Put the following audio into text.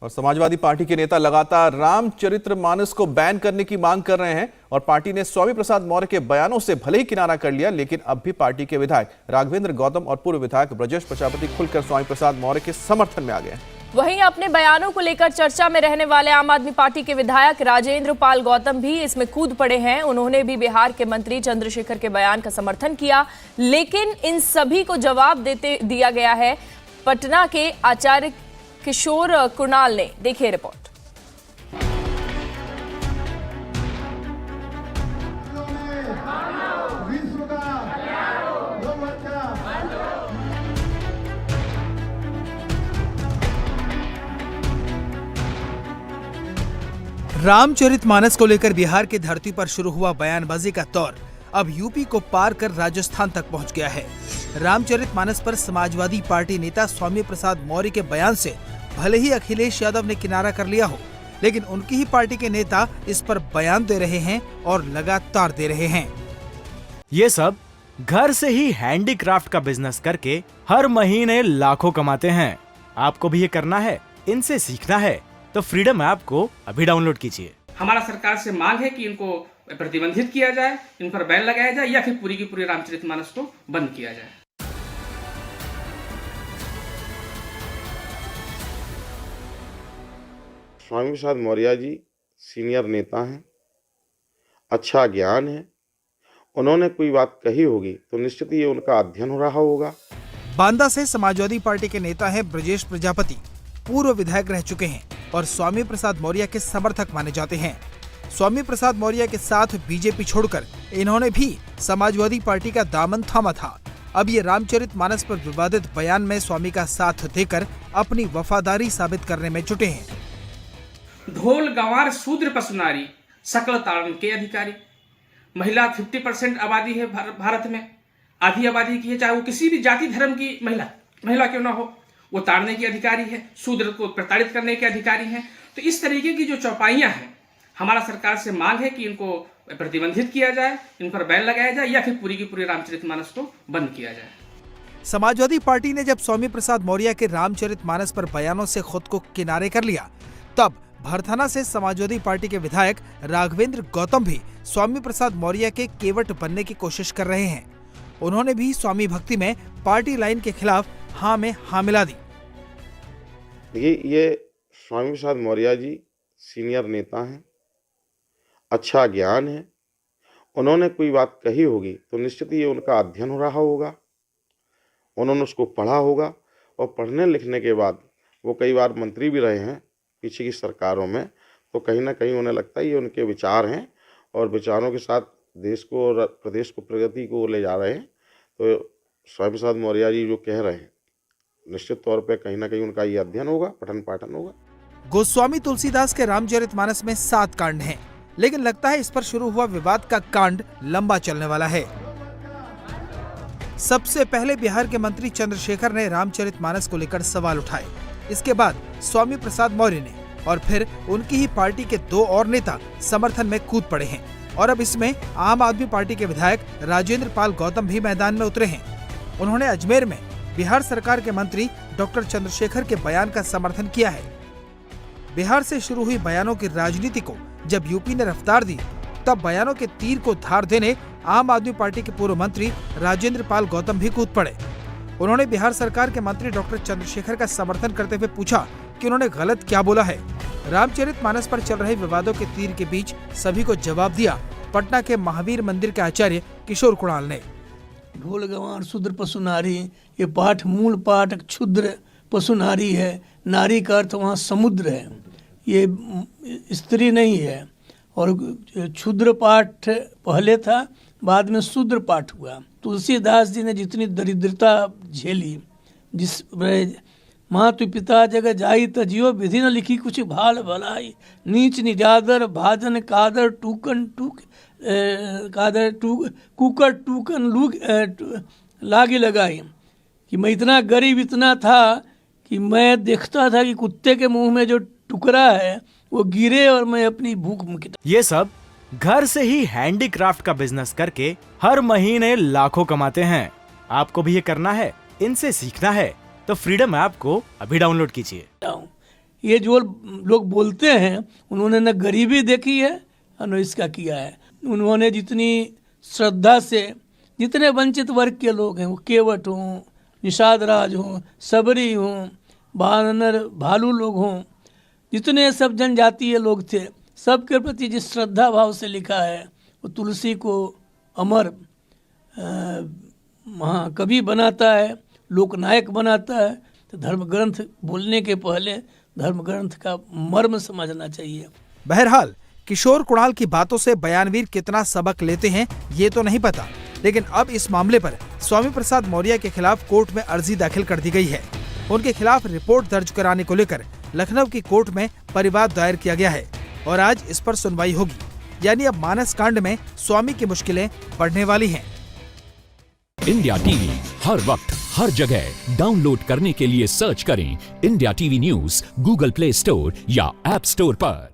और समाजवादी पार्टी के नेता लगातार रामचरितमानस को बैन करने की मांग कर रहे हैं और पार्टी ने स्वामी प्रसाद मौर्य के बयानों से भले ही किनारा कर लिया, लेकिन अब भी पार्टी के विधायक राघवेंद्र गौतम और पूर्व विधायक ब्रजेश प्रजापति खुलकर स्वामी प्रसाद मौर्य के समर्थन में आ गए हैं। वहीं अपने बयानों को लेकर चर्चा में रहने वाले आम आदमी पार्टी के विधायक राजेंद्र पाल गौतम भी इसमें कूद पड़े हैं। उन्होंने भी बिहार के मंत्री चंद्रशेखर के बयान का समर्थन किया, लेकिन इन सभी को जवाब दिया गया है पटना के आचार्य किशोर कुणाल ने। देखिए रिपोर्ट। रामचरितमानस को लेकर बिहार की धरती पर शुरू हुआ बयानबाजी का दौर अब यूपी को पार कर राजस्थान तक पहुंच गया है। रामचरितमानस पर समाजवादी पार्टी नेता स्वामी प्रसाद मौर्य के बयान से भले ही अखिलेश यादव ने किनारा कर लिया हो, लेकिन उनकी ही पार्टी के नेता इस पर बयान दे रहे हैं और लगातार दे रहे हैं। ये सब घर से ही हैंडीक्राफ्ट का बिजनेस करके हर महीने लाखों कमाते हैं। आपको भी ये करना है, इनसे सीखना है तो फ्रीडम ऐप को अभी डाउनलोड कीजिए। हमारा सरकार से मांग है कि इनको प्रतिबंधित किया जाए, इन पर बैन लगाया जाए या फिर पूरी की पूरी रामचरितमानस को बंद किया जाए। स्वामी प्रसाद मौर्य जी सीनियर नेता हैं, अच्छा ज्ञान है। उन्होंने कोई बात कही होगी तो निश्चित ही उनका अध्ययन हो रहा होगा। बांदा से समाजवादी पार्टी के नेता हैं ब्रजेश प्रजापति, पूर्व विधायक रह चुके हैं और स्वामी प्रसाद मौर्य के समर्थक माने जाते हैं। स्वामी प्रसाद मौर्य के साथ बीजेपी छोड़कर इन्होंने भी समाजवादी पार्टी का दामन थामा था। अब ये रामचरितमानस पर विवादित बयान में स्वामी का साथ देकर अपनी वफादारी साबित करने में जुटे हैं। ढोल गंवार शूद्र पशुनारी सकल तारण के अधिकारी। महिला 50% आबादी है भारत में, आधी आबादी की है, चाहे वो किसी भी जाति धर्म की महिला क्यों ना हो, वो ताड़ने की अधिकारी है, शूद्र को प्रताड़ित करने के अधिकारी हैं। तो इस तरीके की जो चौपाइयां हैं, हमारा सरकार से मांग है कि इनको प्रतिबंधित किया जाए, इन पर बैन लगाया जाए या फिर पूरी की पूरी रामचरितमानस को बंद किया जाए। समाजवादी पार्टी ने जब स्वामी प्रसाद मौर्य के रामचरितमानस पर बयानों से खुद को किनारे कर लिया, तब भरथाना से समाजवादी पार्टी के विधायक राघवेंद्र गौतम भी स्वामी प्रसाद मौर्य के केवट बनने की कोशिश कर रहे हैं। उन्होंने भी स्वामी भक्ति में पार्टी लाइन के खिलाफ हाँ में हाँ मिला दी। ये स्वामी प्रसाद मौर्य जी सीनियर नेता हैं, अच्छा ज्ञान है। उन्होंने कोई बात कही होगी तो निश्चित ही उनका अध्ययन हो रहा होगा, उन्होंने उसको पढ़ा होगा और पढ़ने लिखने के बाद वो कई बार मंत्री भी रहे हैं पीछे की सरकारों में, तो कहीं ना कहीं उन्हें लगता है ये उनके विचार हैं और विचारों के साथ देश को और प्रदेश को प्रगति को ले जा रहे हैं। तो स्वामी प्रसाद मौर्य जी जो कह रहे हैं, निश्चित तौर पे कहीं ना कहीं उनका ये अध्ययन होगा, पठन पाठन होगा। गोस्वामी तुलसीदास के रामचरितमानस में 7 कांड हैं, लेकिन लगता है इस पर शुरू हुआ विवाद का कांड लंबा चलने वाला है। सबसे पहले बिहार के मंत्री चंद्रशेखर ने रामचरितमानस को लेकर सवाल उठाए। इसके बाद स्वामी प्रसाद मौर्य ने और फिर उनकी ही पार्टी के 2 और नेता समर्थन में कूद पड़े हैं और अब इसमें आम आदमी पार्टी के विधायक राजेंद्र पाल गौतम भी मैदान में उतरे हैं। उन्होंने अजमेर में बिहार सरकार के मंत्री डॉक्टर चंद्रशेखर के बयान का समर्थन किया है। बिहार से शुरू हुई बयानों की राजनीति को जब यूपी ने रफ्तार दी, तब बयानों के तीर को धार देने आम आदमी पार्टी के पूर्व मंत्री राजेंद्र पाल गौतम भी कूद पड़े। उन्होंने बिहार सरकार के मंत्री डॉक्टर चंद्रशेखर का समर्थन करते हुए पूछा कि उन्होंने गलत क्या बोला है। रामचरितमानस पर चल रहे विवादों के तीर के बीच सभी को जवाब दिया पटना के महावीर मंदिर के आचार्य किशोर कुणाल ने। ढोल गंवार शूद्र पशु नारी, ये पाठ मूल पाठ क्षुद्र पशु नारी है। नारी का अर्थ वहाँ समुद्र है, ये स्त्री नहीं है। और क्षुद्र पाठ पहले था, बाद में शूद्र पाठ हुआ। तुलसीदास जी ने जितनी दरिद्रता झेली, जिस मातु पिता जग जाई तजियो विधि न लिखी कुछ भाल भलाई, नीच निजादर भाजन कादर टूकन टूक कादर टूक कुकर टूकन लूक लागे लगाई। कि मैं इतना गरीब इतना था कि मैं देखता था कि कुत्ते के मुंह में जो टुकड़ा है वो गिरे और मैं अपनी भूख मिटा। ये सब घर से ही हैंडीक्राफ्ट का बिजनेस करके हर महीने लाखों कमाते हैं। आपको भी ये करना है, इनसे सीखना है तो फ्रीडम ऐप को अभी डाउनलोड कीजिए। ये जो लोग बोलते हैं उन्होंने न गरीबी देखी है और न इसका किया है। उन्होंने जितनी श्रद्धा से जितने वंचित वर्ग के लोग हैं, वो केवट हों, निषाद राज हों, सबरी हों, बानर भालू लोग हों, जितने सब जनजातीय लोग थे, सबके प्रति जिस श्रद्धा भाव से लिखा है, वो तुलसी को अमर महाकवि बनाता है, लोकनायक बनाता है। तो धर्म ग्रंथ बोलने के पहले धर्म ग्रंथ का मर्म समझना चाहिए। बहरहाल किशोर कुणाल की बातों से बयानवीर कितना सबक लेते हैं ये तो नहीं पता, लेकिन अब इस मामले पर स्वामी प्रसाद मौर्य के खिलाफ कोर्ट में अर्जी दाखिल कर दी गई है। उनके खिलाफ रिपोर्ट दर्ज कराने को लेकर लखनऊ की कोर्ट में परिवाद दायर किया गया है और आज इस पर सुनवाई होगी। यानी अब मानस कांड में स्वामी की मुश्किलें बढ़ने वाली हैं। इंडिया टीवी हर वक्त हर जगह डाउनलोड करने के लिए सर्च करें India TV news Google play store या ऐप स्टोर पर।